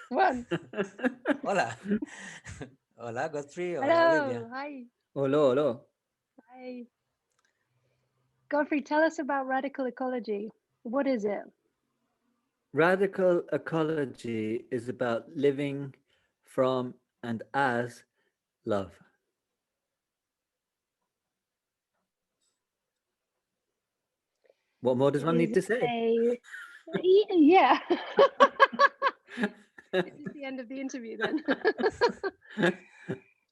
One. Hola. Hola, Godfrey. Hola, Olivia. Hello. Hi. Hello, hello. Hi. Godfrey, tell us about radical ecology. What is it? Radical ecology is about living from and as love. What more does one Is need to it say? yeah. Is this the end of the interview then?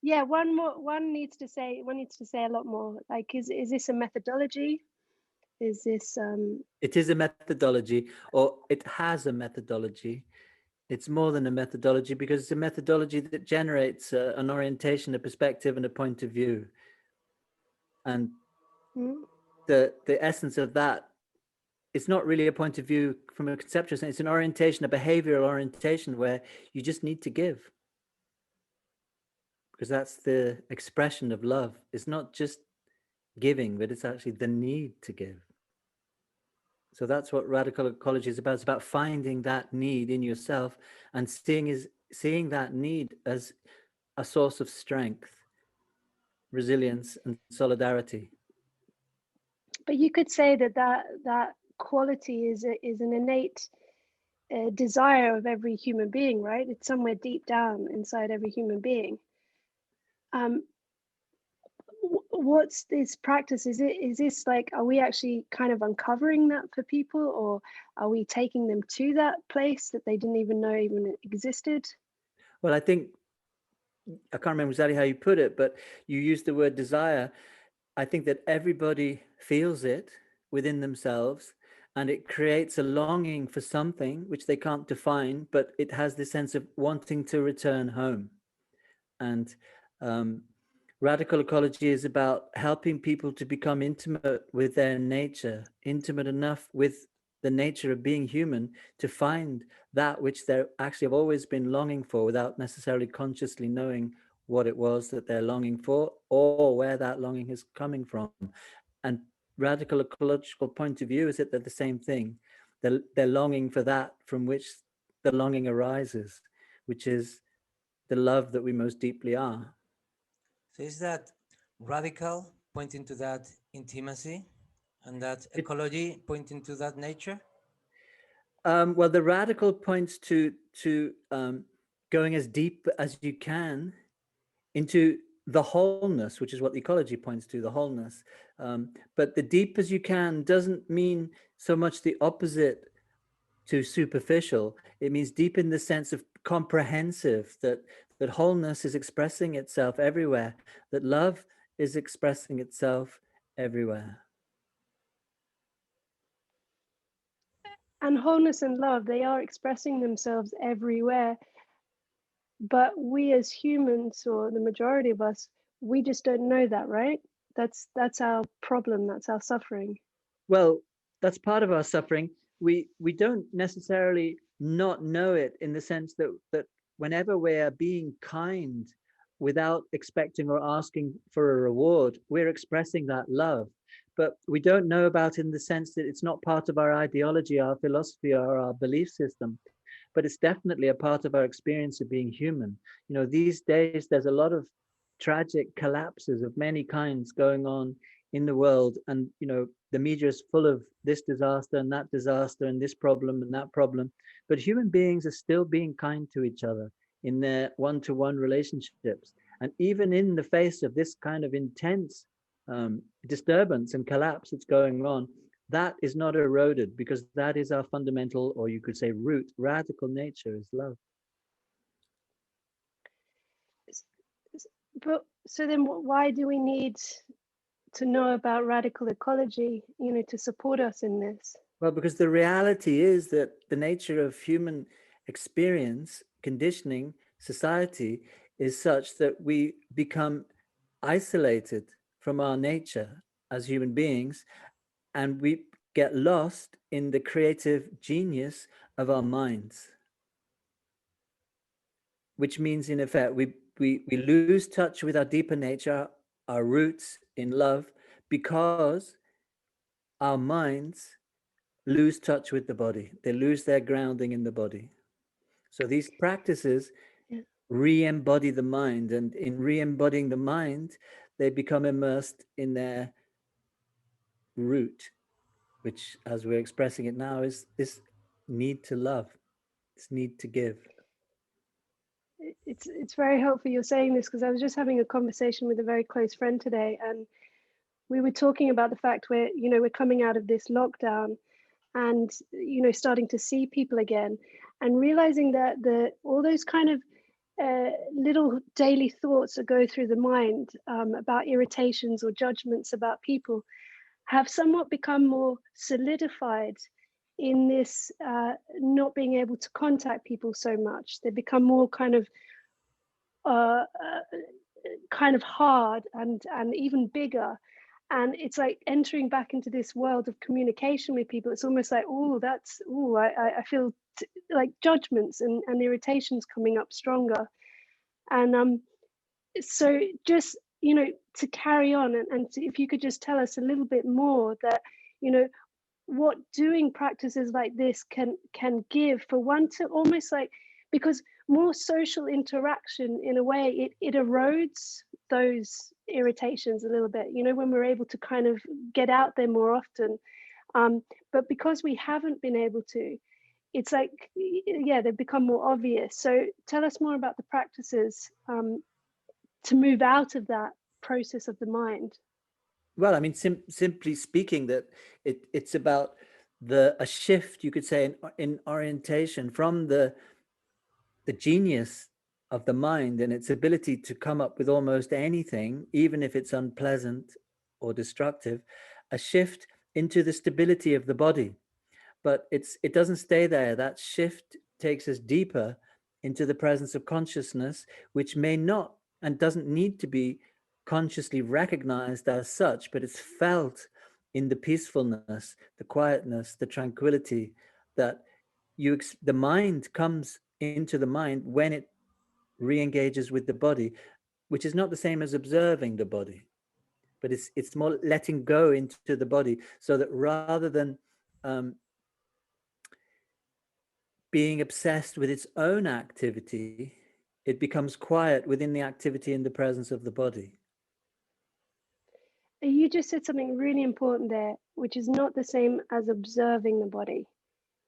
Yeah, one needs to say a lot more. Like, is this a methodology? Is this It is a methodology, or it has a methodology. It's more than a methodology because it's a methodology that generates an orientation, a perspective, and a point of view. And hmm? the essence of that, it's not really a point of view from a conceptual sense. It's an orientation, a behavioral orientation where you just need to give, because that's the expression of love. It's not just giving, but it's actually the need to give. So that's what radical ecology is about. It's about finding that need in yourself and seeing that need as a source of strength, resilience, and solidarity. But you could say that quality is an innate desire of every human being, right? It's somewhere deep down inside every human being. Um, what's this practice? Is this like, are we actually kind of uncovering that for people, or are we taking them to that place that they didn't even know even existed? Well, I think, I can't remember exactly how you put it, but you used the word desire. I think that everybody feels it within themselves, and it creates a longing for something which they can't define, but it has this sense of wanting to return home. And um, radical ecology is about helping people to become intimate with their nature, intimate enough with the nature of being human to find that which they actually have always been longing for without necessarily consciously knowing what it was that they're longing for or where that longing is coming from. And radical ecological point of view is that they're the same thing. They're longing for that from which the longing arises, which is the love that we most deeply are. So is that radical pointing to that intimacy and that It, ecology pointing to that nature? well, the radical points to going as deep as you can into the wholeness, which is what the ecology points to, the wholeness. But the deep as you can doesn't mean so much the opposite to superficial. It means deep in the sense of comprehensive, that wholeness is expressing itself everywhere, that love is expressing itself everywhere. And wholeness and love, they are expressing themselves everywhere, but we as humans, or the majority of us, we just don't know that, right? That's our problem, that's our suffering. Well, that's part of our suffering. We don't necessarily not know it in the sense that whenever we're being kind without expecting or asking for a reward, we're expressing that love. But we don't know about it in the sense that it's not part of our ideology, our philosophy, or our belief system. But it's definitely a part of our experience of being human. You know, these days there's a lot of tragic collapses of many kinds going on in the world, and the media is full of this disaster and that disaster and this problem and that problem, but human beings are still being kind to each other in their one-to-one relationships. And even in the face of this kind of intense disturbance and collapse that's going on, that is not eroded, because that is our fundamental, or you could say root, radical nature is love. But so then why do we need to know about radical ecology, to support us in this? Well, because the reality is that the nature of human experience, conditioning, society is such that we become isolated from our nature as human beings, and we get lost in the creative genius of our minds, which means, in effect, we lose touch with our deeper nature, our roots in love, because our minds lose touch with the body. They lose their grounding in the body. So these practices Yeah. re-embody the mind, and in re-embodying the mind, they become immersed in their root, which, as we're expressing it now, is this need to love, this need to give. It's very helpful you're saying this, because I was just having a conversation with a very close friend today, and we were talking about the fact where, you know, we're coming out of this lockdown and, you know, starting to see people again, and realizing that all those kind of little daily thoughts that go through the mind about irritations or judgments about people have somewhat become more solidified in this not being able to contact people so much. They become more kind of hard and even bigger, and it's like entering back into this world of communication with people. It's almost like, oh, that's, oh, I feel like judgments and irritations coming up stronger. And so just, you know, to carry on, and if you could just tell us a little bit more that, you know, what doing practices like this can give for one to almost like, because more social interaction in a way, it erodes those irritations a little bit, you know, when we're able to kind of get out there more often. But because we haven't been able to, it's like, yeah, they've become more obvious. So tell us more about the practices to move out of that process of the mind. Well, I mean, simply speaking, that it's about a shift, you could say, in orientation from the genius of the mind and its ability to come up with almost anything, even if it's unpleasant or destructive, a shift into the stability of the body. But it doesn't stay there. That shift takes us deeper into the presence of consciousness, which may not and doesn't need to be consciously recognized as such, but it's felt in the peacefulness, the quietness, the tranquility that the mind comes into the mind when it re-engages with the body, which is not the same as observing the body, but it's more letting go into the body, so that rather than being obsessed with its own activity, it becomes quiet within the activity in the presence of the body. You just said something really important there, which is not the same as observing the body.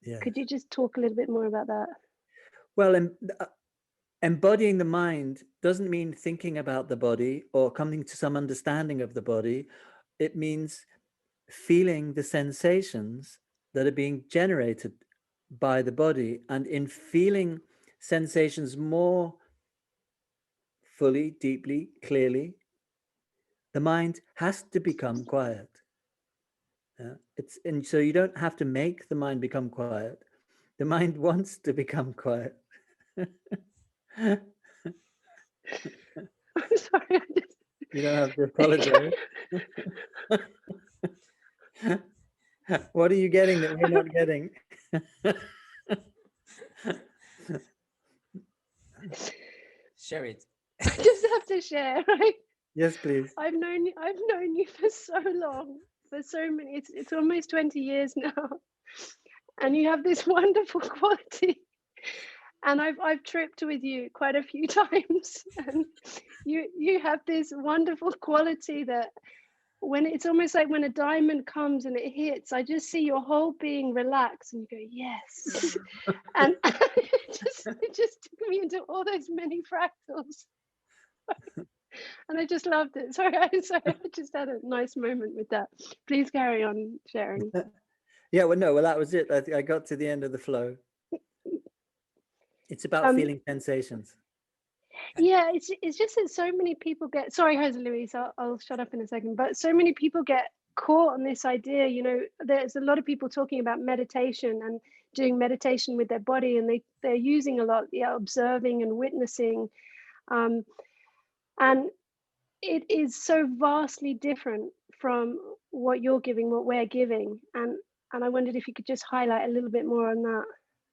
Yeah. Could you just talk a little bit more about that? Well, embodying the mind doesn't mean thinking about the body or coming to some understanding of the body. It means feeling the sensations that are being generated by the body, and in feeling sensations more fully, deeply, clearly, the mind has to become quiet. And so you don't have to make the mind become quiet. The mind wants to become quiet. I'm sorry. You don't have to apologize. What are you getting that we're not getting? Share it. I just have to share, right? Yes, please. I've known you for so long, for so many. It's almost 20 years now, and you have this wonderful quality. And I've tripped with you quite a few times, and you have this wonderful quality that when it's almost like when a diamond comes and it hits, I just see your whole being relax, and you go, yes. And it just took me into all those many fractals. And I just loved it. Sorry, I just had a nice moment with that. Please carry on sharing. Yeah, well, that was it. I got to the end of the flow. It's about feeling sensations. Yeah, it's just that so many people get, sorry, Jose Luis, I'll shut up in a second, but so many people get caught on this idea, you know, there's a lot of people talking about meditation and doing meditation with their body, and they're using a lot, observing and witnessing. And it is so vastly different from what you're giving, what we're giving. And I wondered if you could just highlight a little bit more on that.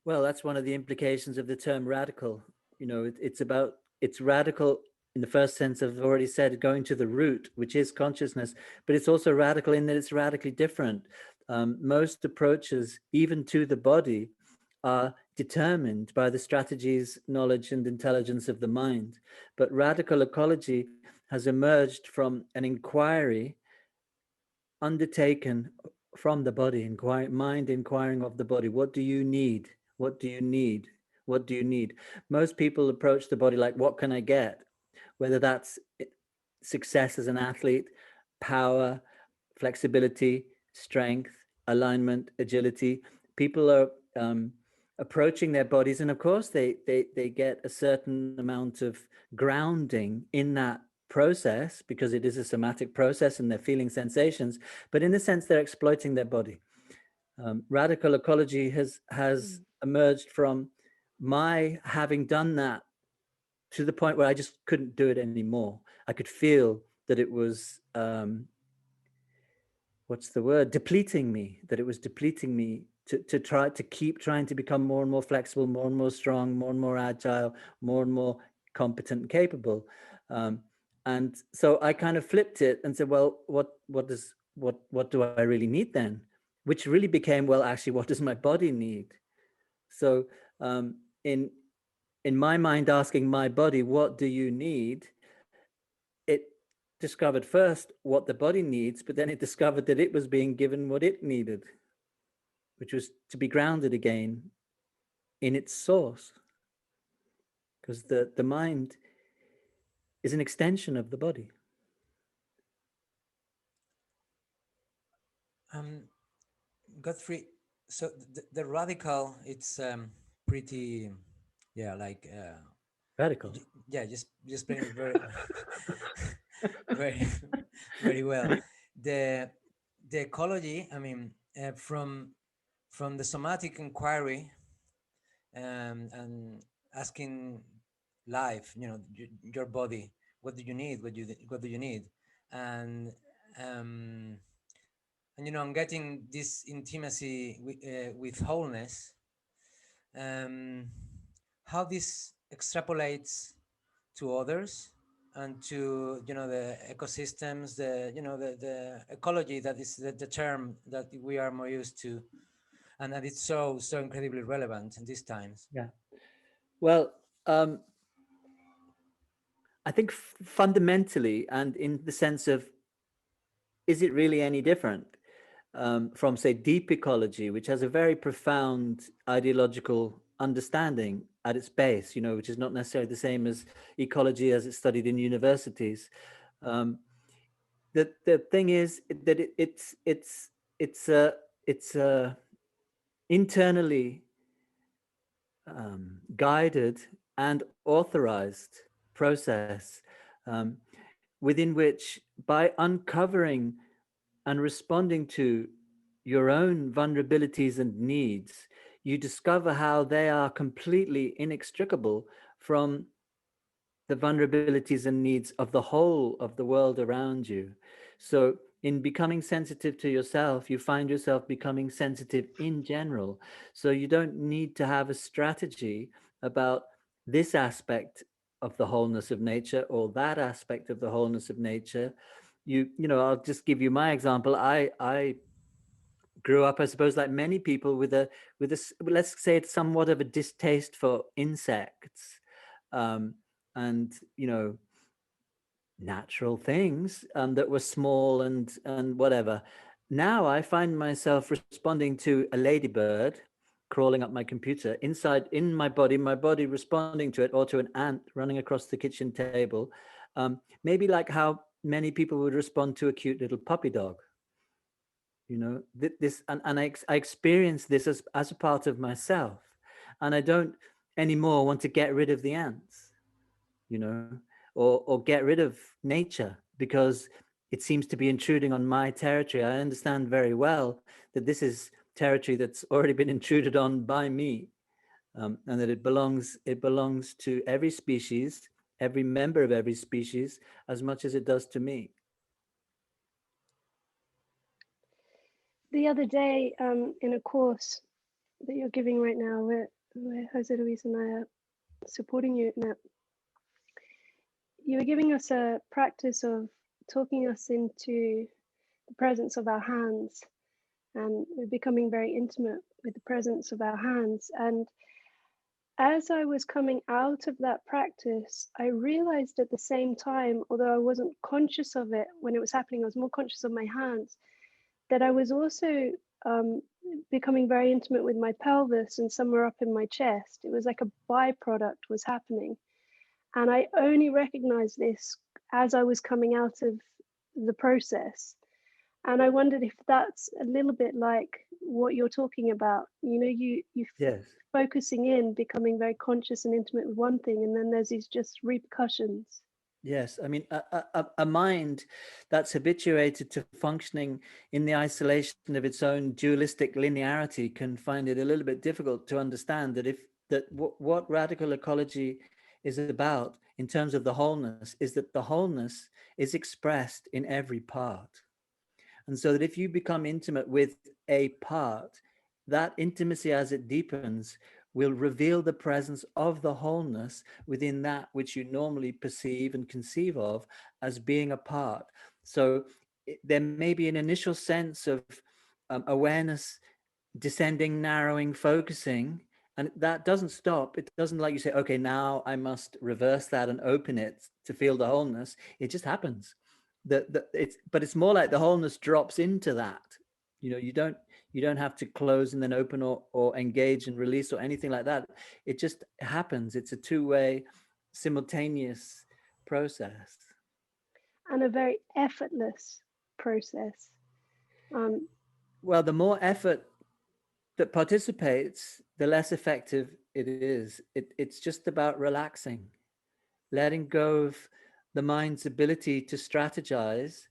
Well, that's one of the implications of the term radical. You know, it's radical in the first sense I've already said, going to the root, which is consciousness, but it's also radical in that it's radically different. Most approaches, even to the body, are determined by the strategies, knowledge, and intelligence of the mind. But radical ecology has emerged from an inquiry undertaken from the body, mind inquiring of the body. What do you need? What do you need? What do you need? Most people approach the body like, what can I get? Whether that's success as an athlete, power, flexibility, strength, alignment, agility. People are approaching their bodies, and of course they get a certain amount of grounding in that process because it is a somatic process and they're feeling sensations, but in a sense they're exploiting their body. Radical ecology has emerged from my having done that to the point where I just couldn't do it anymore. I could feel that it was what's the word, depleting me, that it was depleting me to try to keep trying to become more and more flexible, more and more strong, more and more agile, more and more competent and capable. And so I kind of flipped it and said, well, what do I really need then? Which really became, well, actually, what does my body need? So in my mind, asking my body, what do you need? It discovered first what the body needs, but then it discovered that it was being given what it needed, which was to be grounded again in its source. Because the mind is an extension of the body. Godfrey, so the radical, it's pretty, yeah, like Radical. yeah, just playing it very, very, very well. The ecology, I mean, from the somatic inquiry, and asking life, you know, your body, what do you need? What do you need? And um, and you know, I'm getting this intimacy with wholeness. How this extrapolates to others and to, you know, the ecosystems, the, you know, the ecology, that is the term that we are more used to, and that it's so incredibly relevant in these times. Yeah. Well, I think fundamentally, and in the sense of, is it really any different from, say, deep ecology, which has a very profound ideological understanding at its base, you know, which is not necessarily the same as ecology as it's studied in universities. The thing is that it's a internally guided and authorized process within which, by uncovering and responding to your own vulnerabilities and needs, you discover how they are completely inextricable from the vulnerabilities and needs of the whole of the world around you. So in becoming sensitive to yourself, you find yourself becoming sensitive in general. So you don't need to have a strategy about this aspect of the wholeness of nature or that aspect of the wholeness of nature. You know, I'll just give you my example. I grew up, I suppose, like many people, with a let's say it's somewhat of a distaste for insects. And, you know, natural things that were small and whatever. Now I find myself responding to a ladybird crawling up my computer inside in my body responding to it, or to an ant running across the kitchen table. Maybe like how many people would respond to a cute little puppy dog. You know, this, and I experience this as a part of myself, and I don't anymore want to get rid of the ants, you know, or get rid of nature because it seems to be intruding on my territory. I understand very well that this is territory that's already been intruded on by me, and that it belongs to every species, every member of every species, as much as it does to me. The other day, in a course that you're giving right now, where Jose Luis and I are supporting you in that, you were giving us a practice of talking us into the presence of our hands, and we're becoming very intimate with the presence of our hands. And as I was coming out of that practice, I realized at the same time, although I wasn't conscious of it when it was happening, I was more conscious of my hands, that I was also um, becoming very intimate with my pelvis and somewhere up in my chest. It was like a byproduct was happening. And I only recognized this as I was coming out of the process. And I wondered if that's a little bit like what you're talking about. You know, you Yes. focusing in, becoming very conscious and intimate with one thing, and then there's these just repercussions. Yes, I mean, a mind that's habituated to functioning in the isolation of its own dualistic linearity can find it a little bit difficult to understand that what radical ecology is about in terms of the wholeness is that the wholeness is expressed in every part. And so that if you become intimate with a part, that intimacy as it deepens will reveal the presence of the wholeness within that which you normally perceive and conceive of as being a part. So there may be an initial sense of awareness descending, narrowing, focusing, and that doesn't stop. It doesn't like you say, okay, now I must reverse that and open it to feel the wholeness. It just happens. But it's more like the wholeness drops into that. You know, you don't have to close and then open or engage and release or anything like that. It just happens. It's a two-way simultaneous process. And a very effortless process. Well, the more effort that participates, the less effective it is. It's just about relaxing, letting go of the mind's ability to strategize.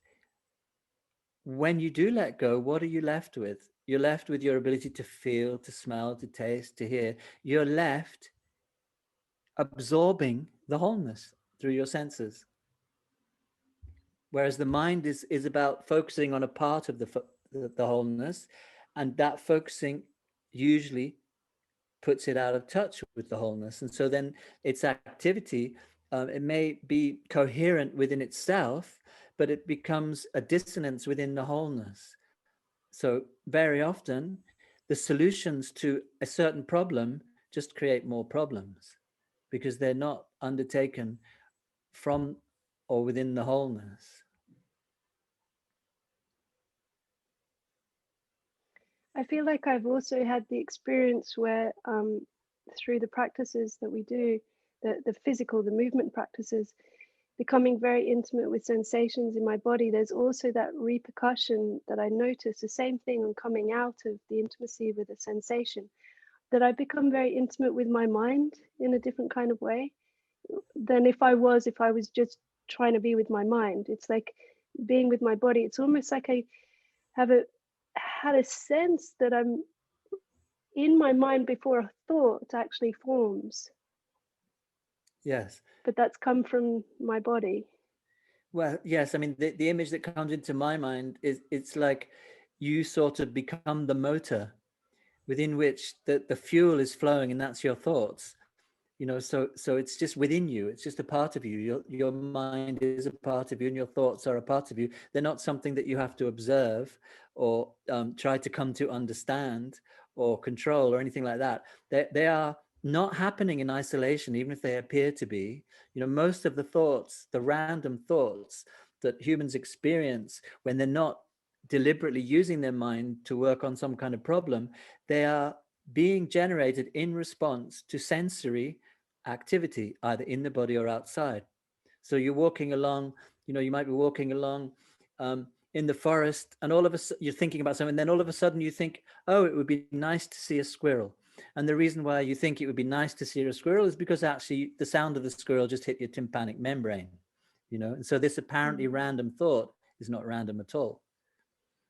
When you do let go, what are you left with? You're left with your ability to feel, to smell, to taste, to hear. You're left absorbing the wholeness through your senses. Whereas the mind is about focusing on a part of the wholeness, and that focusing usually puts it out of touch with the wholeness. And so then its activity, it may be coherent within itself, but it becomes a dissonance within the wholeness. So very often the solutions to a certain problem just create more problems because they're not undertaken from or within the wholeness. I feel like I've also had the experience where through the practices that we do, the physical, the movement practices, becoming very intimate with sensations in my body, there's also that repercussion that I notice, the same thing on coming out of the intimacy with a sensation, that I become very intimate with my mind in a different kind of way than if I was just trying to be with my mind. It's like being with my body. It's almost like I have had a sense that I'm in my mind before a thought actually forms. Yes. But that's come from my body. Well, yes. I mean, the image that comes into my mind is it's like you sort of become the motor within which the fuel is flowing, and that's your thoughts. You know, so it's just within you. It's just a part of you. Your mind is a part of you, and your thoughts are a part of you. They're not something that you have to observe or try to come to understand or control or anything like that. They are not happening in isolation, even if they appear to be. You know, most of the thoughts, the random thoughts that humans experience when they're not deliberately using their mind to work on some kind of problem, they are being generated in response to sensory activity, either in the body or outside. So you're walking along, you know, you might be walking along in the forest, and all of a sudden you're thinking about something, and then all of a sudden you think, oh, it would be nice to see a squirrel. And the reason why you think it would be nice to see a squirrel is because actually the sound of the squirrel just hit your tympanic membrane, you know. And so this apparently random thought is not random at all.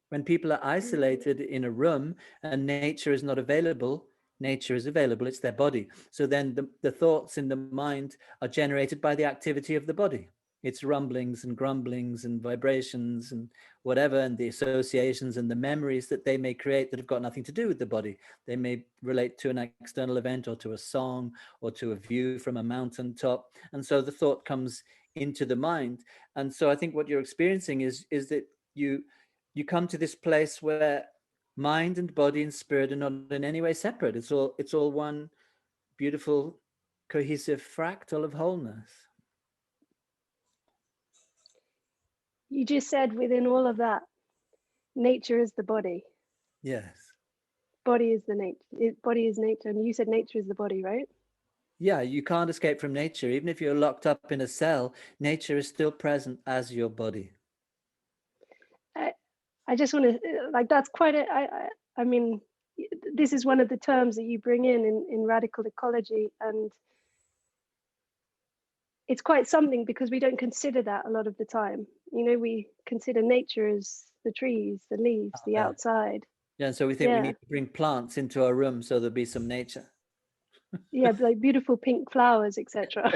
When people are isolated in a room and nature is not available, nature is available, it's their body. So then the thoughts in the mind are generated by the activity of the body. It's rumblings and grumblings and vibrations and whatever, and the associations and the memories that they may create that have got nothing to do with the body. They may relate to an external event or to a song or to a view from a mountaintop. And so the thought comes into the mind. And so I think what you're experiencing is that you come to this place where mind and body and spirit are not in any way separate. It's all one beautiful, cohesive fractal of wholeness. You just said within all of that, nature is the body. Yes. Body is the nature. Body is nature, and you said nature is the body, right? Yeah, you can't escape from nature. Even if you're locked up in a cell, nature is still present as your body. I just want to, like, that's quite a, I mean, this is one of the terms that you bring in radical ecology, and it's quite something because we don't consider that a lot of the time. You know, we consider nature as the trees, the leaves, the Yeah. outside. Yeah, and so we think we need to bring plants into our room so there'll be some nature. Yeah, like beautiful pink flowers, etc.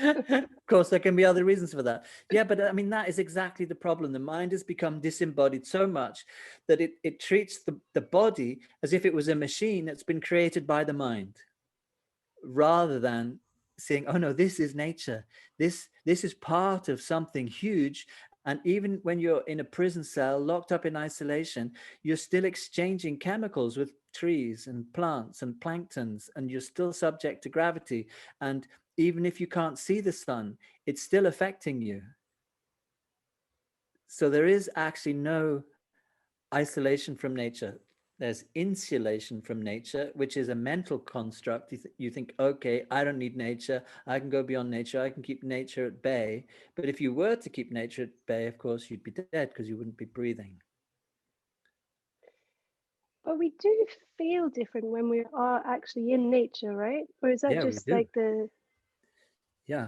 Of course, there can be other reasons for that. Yeah, but I mean, that is exactly the problem. The mind has become disembodied so much that it treats the body as if it was a machine that's been created by the mind, rather than saying, oh no, this is nature. This is part of something huge. And even when you're in a prison cell, locked up in isolation, you're still exchanging chemicals with trees and plants and planktons, and you're still subject to gravity. And even if you can't see the sun, it's still affecting you. So there is actually no isolation from nature. There's insulation from nature, which is a mental construct. You think, okay, I don't need nature. I can go beyond nature. I can keep nature at bay. But if you were to keep nature at bay, of course, you'd be dead because you wouldn't be breathing. But we do feel different when we are actually in nature, right? Or is that just like the... Yeah.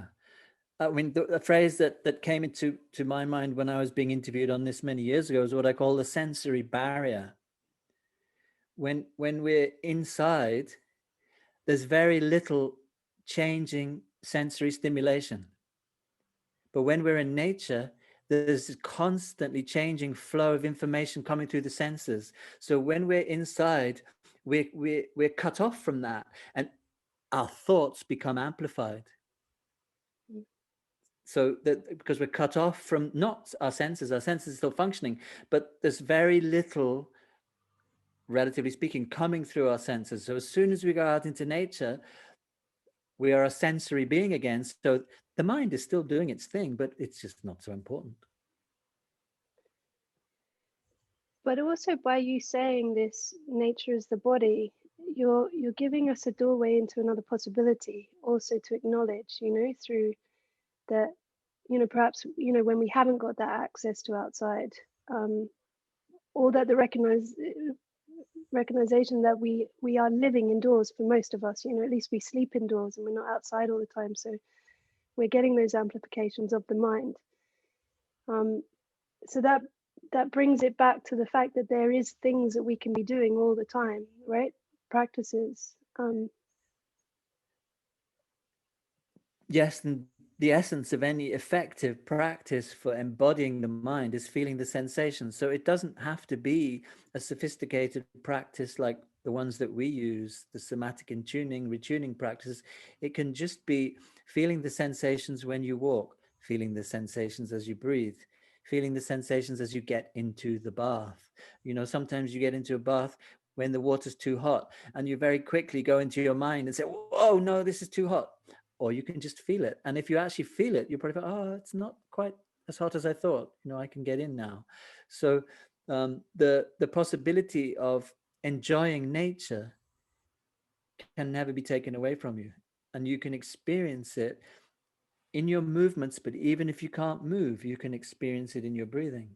I mean, the phrase that came into my mind when I was being interviewed on this many years ago is what I call the sensory barrier. When we're inside, there's very little changing sensory stimulation. But when we're in nature, there's a constantly changing flow of information coming through the senses. So when we're inside, we're cut off from that, and our thoughts become amplified. So that because we're cut off from not our senses are still functioning, but there's very little, relatively speaking, coming through our senses. So as soon as we go out into nature, we are a sensory being again. So the mind is still doing its thing, but it's just not so important. But also by you saying this, nature is the body, you're giving us a doorway into another possibility, also to acknowledge, you know, through that, you know, perhaps, you know, when we haven't got that access to outside, or that the recognition that we are living indoors for most of us, you know, at least we sleep indoors and we're not outside all the time, so we're getting those amplifications of the mind. So that brings it back to the fact that there is things that we can be doing all the time, right? Practices. Yes, and the essence of any effective practice for embodying the mind is feeling the sensations. So it doesn't have to be a sophisticated practice like the ones that we use, the somatic and tuning, retuning practices. It can just be feeling the sensations when you walk, feeling the sensations as you breathe, feeling the sensations as you get into the bath. You know, sometimes you get into a bath when the water's too hot and you very quickly go into your mind and say, oh no, this is too hot. Or you can just feel it. And if you actually feel it, you're probably like, oh, it's not quite as hot as I thought. You know, I can get in now. So the possibility of enjoying nature can never be taken away from you. And you can experience it in your movements, but even if you can't move, you can experience it in your breathing.